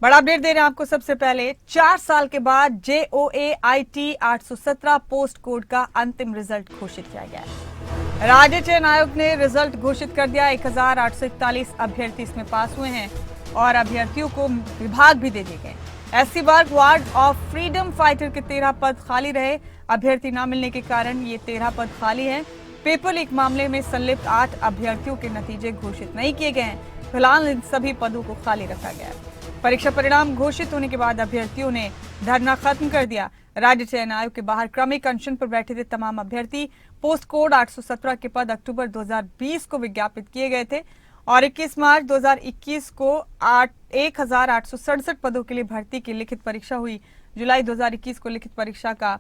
बड़ा अपडेट दे रहे हैं आपको। सबसे पहले 4 साल के बाद JOAIT 817 पोस्ट कोड का अंतिम रिजल्ट घोषित किया गया है। राज्य चयन आयोग ने रिजल्ट घोषित कर दिया। 1841 अभ्यर्थी इसमें पास हुए हैं और अभ्यर्थियों को विभाग भी दे दिए गए। SC वर्ग वार्ड ऑफ फ्रीडम फाइटर के 13 पद खाली रहे। अभ्यर्थी न मिलने के कारण ये 13 पद खाली हैं। पेपर लीक मामले में संलिप्त 8 अभ्यर्थियों के नतीजे घोषित नहीं किए गए हैं। फिलहाल इन सभी पदों को खाली रखा गया है। परीक्षा परिणाम घोषित होने के बाद अभ्यर्थियों ने धरना खत्म कर दिया। राज्य चयन आयोग के बाहर क्रमिक अनशन पर बैठे थे तमाम अभ्यर्थी। पोस्ट कोड 817 के पद अक्टूबर 2020 को विज्ञापित किए गए थे और 21 मार्च 2021 को 1867 पदों के लिए भर्ती की लिखित परीक्षा हुई। जुलाई 2021 को लिखित परीक्षा का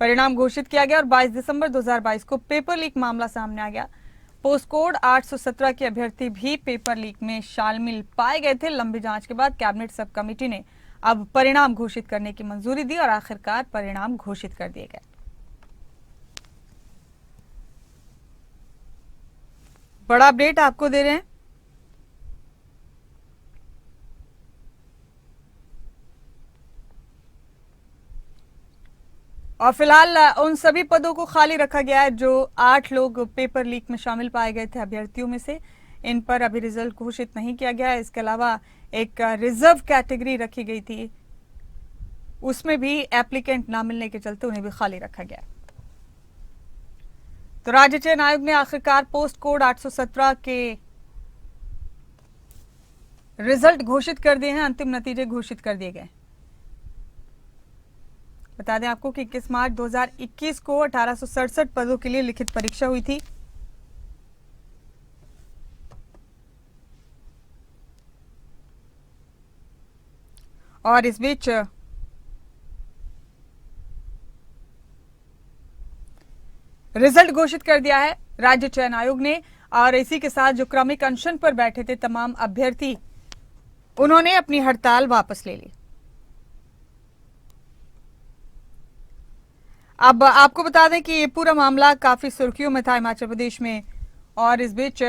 परिणाम घोषित किया गया और 22 दिसंबर 2022 को पेपर लीक मामला सामने आ गया। पोस्ट कोड 817 के अभ्यर्थी भी पेपर लीक में शामिल पाए गए थे। लंबी जांच के बाद कैबिनेट सब कमेटी ने अब परिणाम घोषित करने की मंजूरी दी और आखिरकार परिणाम घोषित कर दिए गए। बड़ा अपडेट आपको दे रहे हैं। और फिलहाल उन सभी पदों को खाली रखा गया है जो 8 लोग पेपर लीक में शामिल पाए गए थे अभ्यर्थियों में से। इन पर अभी रिजल्ट घोषित नहीं किया गया है। इसके अलावा एक रिजर्व कैटेगरी रखी गई थी, उसमें भी एप्लीकेंट ना मिलने के चलते उन्हें भी खाली रखा गया। तो राज्य चयन आयोग ने आखिरकार पोस्ट कोड 817 के रिजल्ट घोषित कर दिए हैं। अंतिम नतीजे घोषित कर दिए गए। बता दें आपको कि 21 मार्च 2021 को 1867 पदों के लिए लिखित परीक्षा हुई थी। और इस बीच रिजल्ट घोषित कर दिया है राज्य चयन आयोग ने। और इसी के साथ जो क्रमिक अनशन पर बैठे थे तमाम अभ्यर्थी, उन्होंने अपनी हड़ताल वापस ले ली। अब आपको बता दें कि ये पूरा मामला काफी सुर्खियों में था हिमाचल प्रदेश में। और इस बीच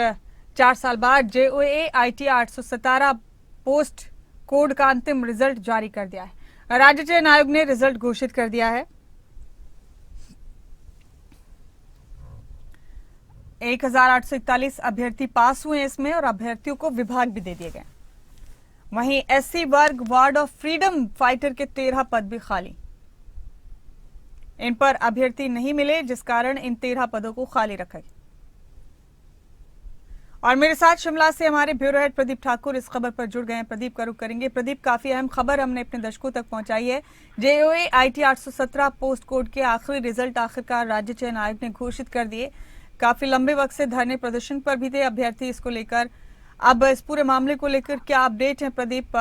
4 साल बाद JOAIT 817 पोस्ट कोड का अंतिम रिजल्ट जारी कर दिया है। राज्य चयन आयोग ने रिजल्ट घोषित कर दिया है। 1841 अभ्यर्थी पास हुए इसमें और अभ्यर्थियों को विभाग भी दे दिए गए। वहीं SC वर्ग वार्ड ऑफ फ्रीडम फाइटर के 13 पद भी खाली। इन पर अभ्यर्थी नहीं मिले जिस कारण इन 13 पदों को खाली रखा गया। और मेरे साथ शिमला से हमारे ब्यूरो हेड प्रदीप ठाकुर इस खबर पर जुड़ गए हैं। प्रदीप का रुख करेंगे। प्रदीप, काफी अहम खबर हमने अपने दर्शकों तक पहुंचाई है। JOAIT 817 पोस्ट कोड के आखिरी रिजल्ट आखिरकार राज्य चयन आयोग ने घोषित कर दिए। काफी लंबे वक्त से धरने प्रदर्शन पर भी थे अभ्यर्थी इसको लेकर। अब इस पूरे मामले को लेकर क्या अपडेट है प्रदीप?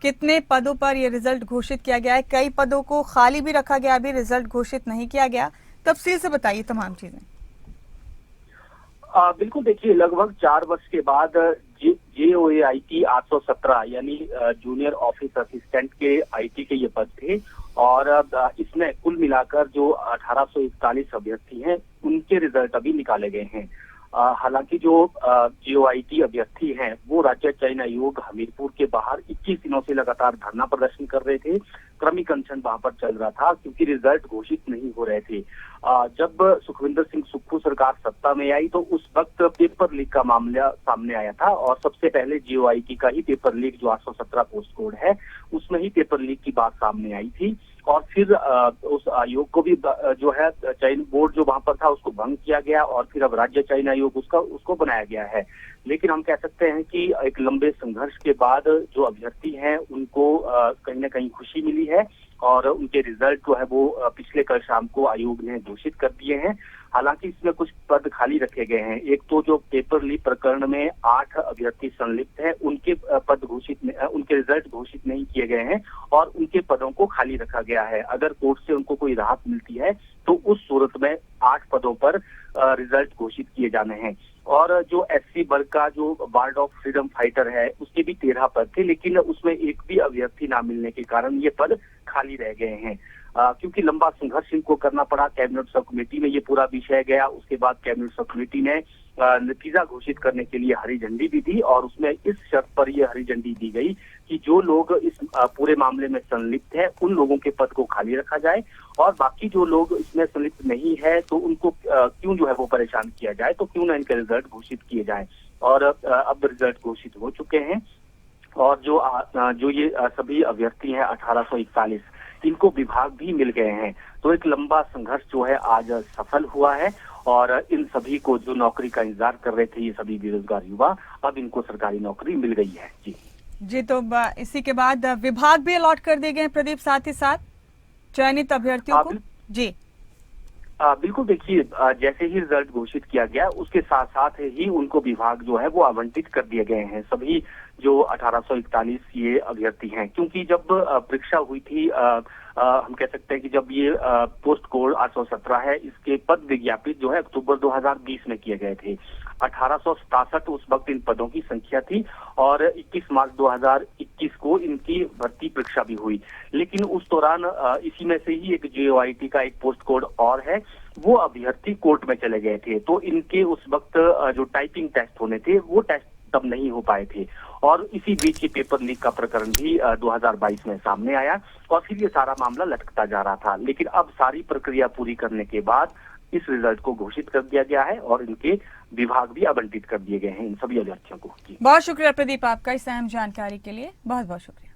कितने पदों पर यह रिजल्ट घोषित किया गया है? कई पदों को खाली भी रखा गया, अभी रिजल्ट घोषित नहीं किया गया। तफसील से बताइए तमाम चीजें। बिल्कुल, देखिए, लगभग 4 वर्ष के बाद JOAIT 817 यानी जूनियर ऑफिस असिस्टेंट के IT के ये पद थे और इसमें कुल मिलाकर जो 1841 अभ्यर्थी हैं उनके रिजल्ट अभी निकाले गए हैं। हालांकि जो JOAIT अभ्यर्थी हैं वो राज्य चयन आयोग हमीरपुर के बाहर 21 दिनों से लगातार धरना प्रदर्शन कर रहे थे। क्रमिक अनशन वहां पर चल रहा था क्योंकि रिजल्ट घोषित नहीं हो रहे थे। जब सुखविंदर सिंह सुक्खू सरकार सत्ता में आई तो उस वक्त पेपर लीक का मामला सामने आया था और सबसे पहले JOAIT का ही पेपर लीक जो 817 पोस्ट कोड है उसमें ही पेपर लीक की बात सामने आई थी। और फिर उस आयोग को भी जो है चयन बोर्ड जो वहां पर था उसको भंग किया गया और फिर अब राज्य चयन आयोग उसको बनाया गया है। लेकिन हम कह सकते हैं कि एक लंबे संघर्ष के बाद जो अभ्यर्थी हैं उनको कहीं ना कहीं खुशी मिली है और उनके रिजल्ट जो है वो पिछले कल शाम को आयोग ने घोषित कर दिए हैं। हालांकि इसमें कुछ पद खाली रखे गए हैं। एक तो जो पेपर लीक प्रकरण में 8 अभ्यर्थी संलिप्त हैं उनके उनके रिजल्ट घोषित नहीं किए गए हैं और उनके पदों को खाली रखा गया है। अगर कोर्ट से उनको कोई राहत मिलती है तो उस सूरत में 8 पदों पर रिजल्ट घोषित किए जाने हैं। और जो SC वर्ग का जो वार्ड ऑफ फ्रीडम फाइटर है उसके भी 13 पद थे, लेकिन उसमें एक भी अभ्यर्थी ना मिलने के कारण ये पद खाली रह गए हैं। क्योंकि लंबा संघर्ष इनको करना पड़ा। कैबिनेट सब कमेटी में ये पूरा विषय गया, उसके बाद कैबिनेट सब कमेटी ने नतीजा घोषित करने के लिए हरी झंडी भी दी और उसमें इस शर्त पर यह हरी झंडी दी गई कि जो लोग इस पूरे मामले में संलिप्त है उन लोगों के पद को खाली रखा जाए और बाकी जो लोग इसमें संलिप्त नहीं है तो उनको क्यों जो है वो परेशान किया जाए, तो क्यों ना इनके रिजल्ट घोषित किए जाए। और अब रिजल्ट घोषित हो चुके हैं और जो ये सभी अभ्यर्थी हैं 1841, इनको विभाग भी मिल गए हैं। तो एक लंबा संघर्ष जो है आज सफल हुआ है और इन सभी को जो नौकरी का इंतजार कर रहे थे ये सभी बेरोजगार युवा, अब इनको सरकारी नौकरी मिल गई है। जी तो इसी के बाद विभाग भी अलॉट कर दिए गए हैं प्रदीप, साथ ही साथ चयनित अभ्यर्थियों को। जी बिल्कुल, देखिए जैसे ही रिजल्ट घोषित किया गया उसके साथ साथ ही उनको विभाग जो है वो आवंटित कर दिए गए हैं, सभी जो 1841 ये अभ्यर्थी हैं। क्योंकि जब परीक्षा हुई थी, हम कह सकते हैं कि जब ये पोस्ट कोड 817 है, इसके पद विज्ञापित जो है अक्टूबर 2020 में किए गए थे। 1867 उस वक्त इन पदों की संख्या थी और 21 मार्च 2021 को इनकी भर्ती परीक्षा भी हुई। लेकिन उस दौरान इसी में से ही एक JOIT का एक पोस्ट कोड और है, वो अभ्यर्थी कोर्ट में चले गए थे। तो इनके उस वक्त जो टाइपिंग टेस्ट होने थे वो टेस्ट तब नहीं हो पाए थे और इसी बीच ये पेपर लीक का प्रकरण भी 2022 में सामने आया और फिर ये सारा मामला लटकता जा रहा था। लेकिन अब सारी प्रक्रिया पूरी करने के बाद इस रिजल्ट को घोषित कर दिया गया है और इनके विभाग भी आवंटित कर दिए गए हैं इन सभी अभ्यर्थियों को। बहुत शुक्रिया प्रदीप आपका इस अहम जानकारी के लिए, बहुत बहुत शुक्रिया।